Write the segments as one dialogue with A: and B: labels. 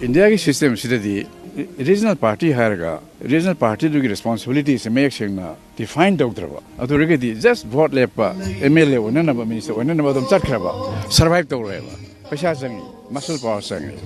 A: India ki system sidadi regional party harga regional party dugi responsibility se make sure defined doctor adu regadi just vote lepa MLA onana ba minister onana ba dum chat khraba survive tawreba paisa sangi muscle power sangi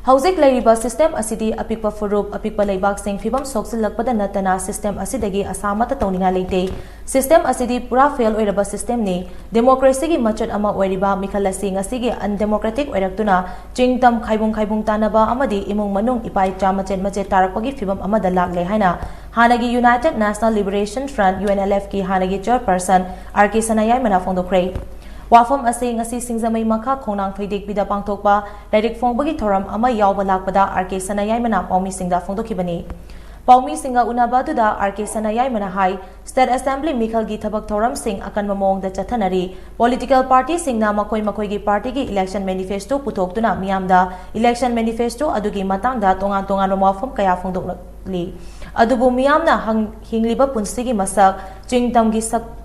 B: Housing Lariba system asidi apikpa furup apikpa laibak sing fibam soksil lakpada natana system asidagi asamata tawninga leite system asidi pura fail oiraba system ni democracy gi machat ama oiriba mikhalasi ngasigi undemocratic oiraktuna chingtam khaibung tanaba amadi imung manung ipai chamachet machet tarakpagi fibam amada lagle haina hanagi United National Liberation Front UNLF ki hanagi chairperson RK Sanayai mana phongdokre Wafam ase ngasi singzamai makha khonang phaidek bida pangthokpa direct phongbagi thoram ama yawba lakpada RK Sanayai mana paumi singda phongdokhibani paumi singa unabadu da RK Sanayai mana hai State Assembly Mikhal gi thabak thoram sing akan mamong da chathanari political party singna makoi gi party gi election manifesto puthoktuna miyamda election manifesto adugi matangda tongan wafam kaya phongdokli adubu miyamna hingliba punsigi masak chingtam gi sak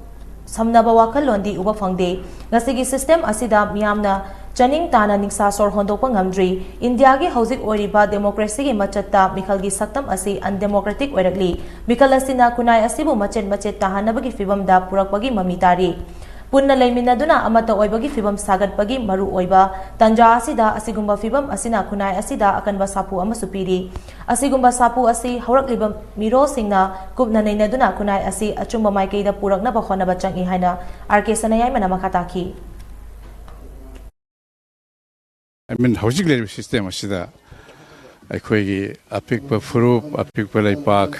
B: Samnaba wakal londi uba fangde ngasigi system asida miyamna chaning tana ningsa sor hondokpa ngamdri India gi housing oriba democracy gi machatta mikhal gi saktam asi undemocratic oiragli mikhal asina kunai asibu machet tahanabagi fibam da purakpagi mamitari punna leiminaduna amata oibagi fibam sagatpagi maru oiba tanja asida asigumba fibam asina kunai asida akanba sapu ama supiri asigumba sapu asi haurakliba miro singna kupna neinaduna kunai asi achumba maikeida purakna ba khonaba changi haina RK Sanayai mana makhataki
A: I mean housing level system asida aikoigi apikpa furup apikpa laipak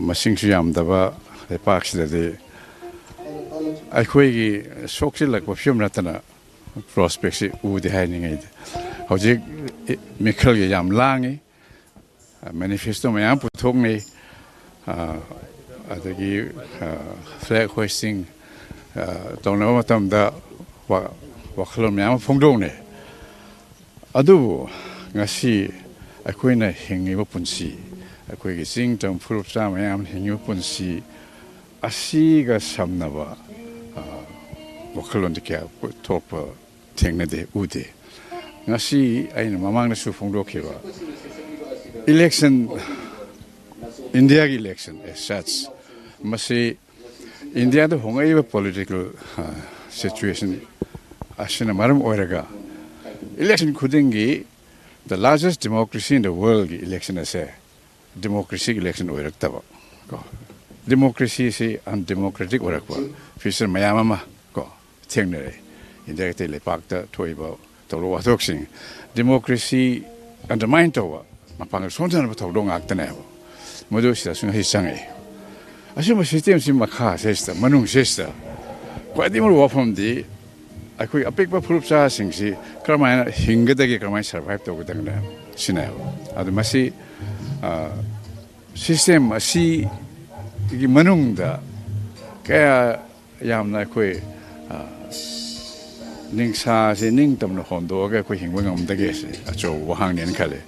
A: masingsu yamdaba laipak sidade aikoigi soksilak bafyum ratana prospects udi hainingai hojik mikhal ge yam langi manifesto mayam puthokni adagi flag hoisting tawna matamda wakhlom mayam phongdone adu ngasi aikoina hingiba punsi aikoigi singtam furup sa mayam hingiba punsi asiga samnaba wakhalon de kya top tengnade ude ngasi aina mamang na su phongdokhiba election India election as such masi India the hongai political situation asina maram oiraga election khudingi the largest democracy in the world election as a democracy election oiraktaba democracy is undemocratic orakwa fisher mayamama ko thengnere India te le pakta thoiba tolo wathoksing democracy undermine towa mapang sonjan ba thodong aktane modu sia sunga hisange asima system sim makha sesta manung sesta kwadi mo wafam di akoi apekba phurupsa singsi kramaya hingedagi kramaya survive to gudangna sinayo adu masi system asi 이 만웅다 그야 야음나 거의 닝사시 닝덤의 혼도가 거의 행동이 없다게시 아주 와항년 칼에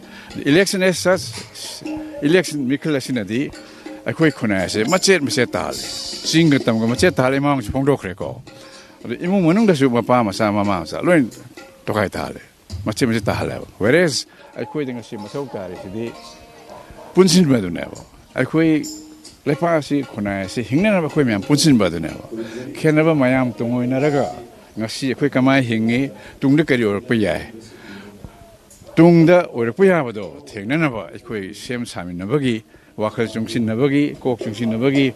A: election as such election 미클라시나디 거의 코나시 맞제 미세탈 싱거담고 맞제 탈에 마음 봉도 그래고 이모 만웅다시 바빠 마사 마마사 로인 도가이 탈에 맞제 미세 탈에 whereas 거의 등시 마속다리시디 분신바도네요 거의 Lepasi kunasi hingna ba koi myam punsin ba dune ba khena ba mayam tungoi na raga ngasi koi kamai hingi tungda kari or pa yai tungda or pa ya ba do thengna na ba koi sem samin na bagi wakhal chungsin na bagi kok chungsin na bagi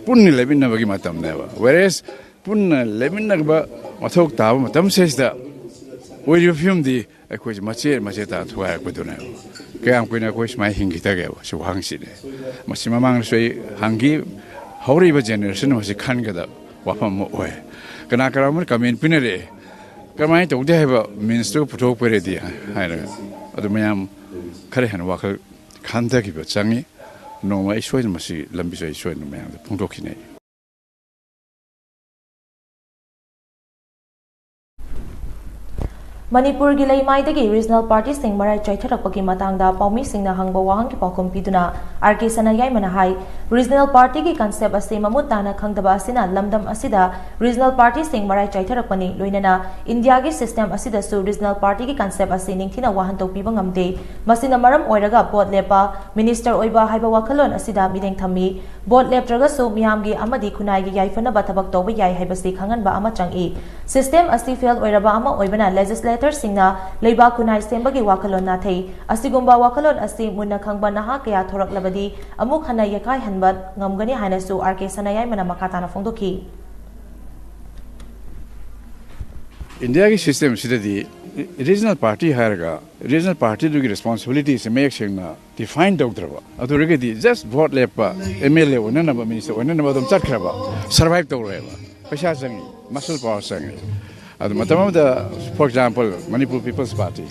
A: punni lebin na bagi matam na ba whereas punna lebin na ba mathok ta ba matam sesda oi refum di koi mache ta thuai ko dune kaya ko na ko smai hingi ta ge so hangsine masimamang soi hangi hauri ba generation wasi khan ga da wapam mo oe kana karamur kamen pinere kamai to de ba means to photo pere dia haira adu mayam khare han wakal khanda ki ba changi no mai soi masi lambi soi no mayam phongdokhine
B: Manipur gi leimaidagi regional party sing marai chaitharakpagi matangda paumi singna hangba wahang ki pakum piduna RK Sanayai mana hai regional party gi concept ase mamut tana khangdaba asina lamdam asida regional party sing marai chaitharakpani loinana India gi system asida su regional party gi concept ase ningthina wahan topiba ngamde masina maram oiraga bot lepa minister oiba haiba wakhalon asida mideng thami bot leptraga su miyam gi amadi khunai gi yaifana bathabak toba yai haibasi khanganba ama changi system ase fail oiraba ama oibana legislature Singna Leiba Kunai Sembagi Wakalon Nathei, Asigumba Wakalon Asi Muna Kangba Naha Kaya Thorak Labadi, Amuk Hana Yakai Hanbat, Ngamgani Hanasu, RK Sanayai Manamakatana Fondoki.
A: India system the regional party hierarchy, regional party to responsibilities and make sure defined doctor. Authority just vote lepa, MLA, one number minister, one number of them survive the reva. Pasha muscle power sang. For example, Manipur People's Party,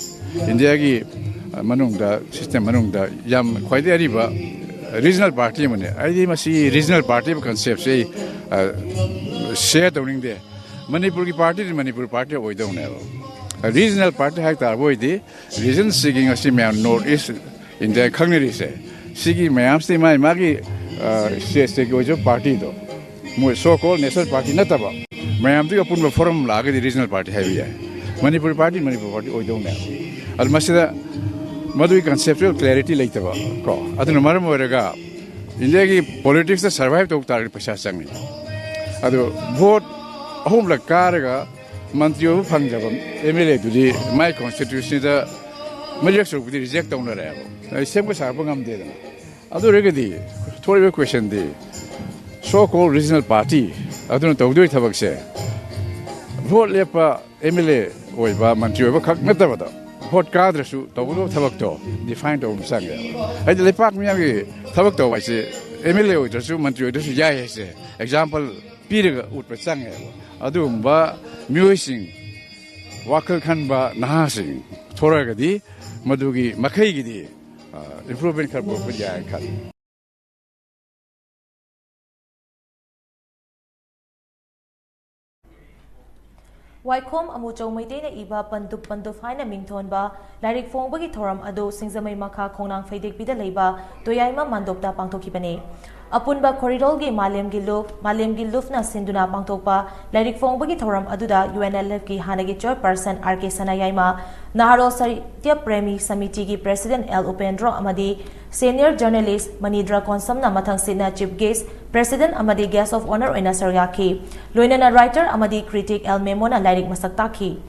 A: India ki manungda system manungda yam quite ariba regional party mane. I masi regional party concept say share downing there. Manipur ki party Manipur party avoid down never. A regional party has to avoid the region seeking a similar northeast India Kangri say. Sigi mayam stay my magi say party though. More so called national party nataba. Mayam to open forum laga the regional party heavy. Manipur party oy don't know. Almasida Madhu conceptual clarity like the ko. Adun maram oraga. India ki politics the survive to target pasasang. Adu vote home la karaga mantrio fangjabam MLA to the my constitution the major reject on the level. Same was happening there. Adu regadi. Third question the so-called regional party. I don't know do it have say. Vote lepa MLA oiba mantri oiba khak natavada. Vote cadre su tawlo thabak to defined on sang. I the lepak miyagi thabak to I say MLA oiba su mantri oiba su yai say. Example piriga utpa sang. Adu ba musing wakal khan ba nahasing thoraga di madugi makai gi di improvement kar bo yai khan.
B: Waikom Amucho Maitena Iba Pandup Haina Mingtonba, Larik Fongbagi Thoram Ado, Singzamay Maka Konang Faidik Bida Leba, Toyaima Mandopta Pangtokipane. Apunba Corridor Gi Malem Giluf na Sinduna Pangtokpa, Larik Fongbagi Thoram Aduda, UNLF Gi Hanagi Chairperson RK Sanayaima, Naharo Saritya Premi Samiti Gi President L. Upendro Amadi, Senior Journalist Manidra Konsamna Matang Sidna Chief Guest, President Amadi Guest of Honor Oina Saryaki, Loinana Writer Amadi Critic El Memona Larik Masaktaki.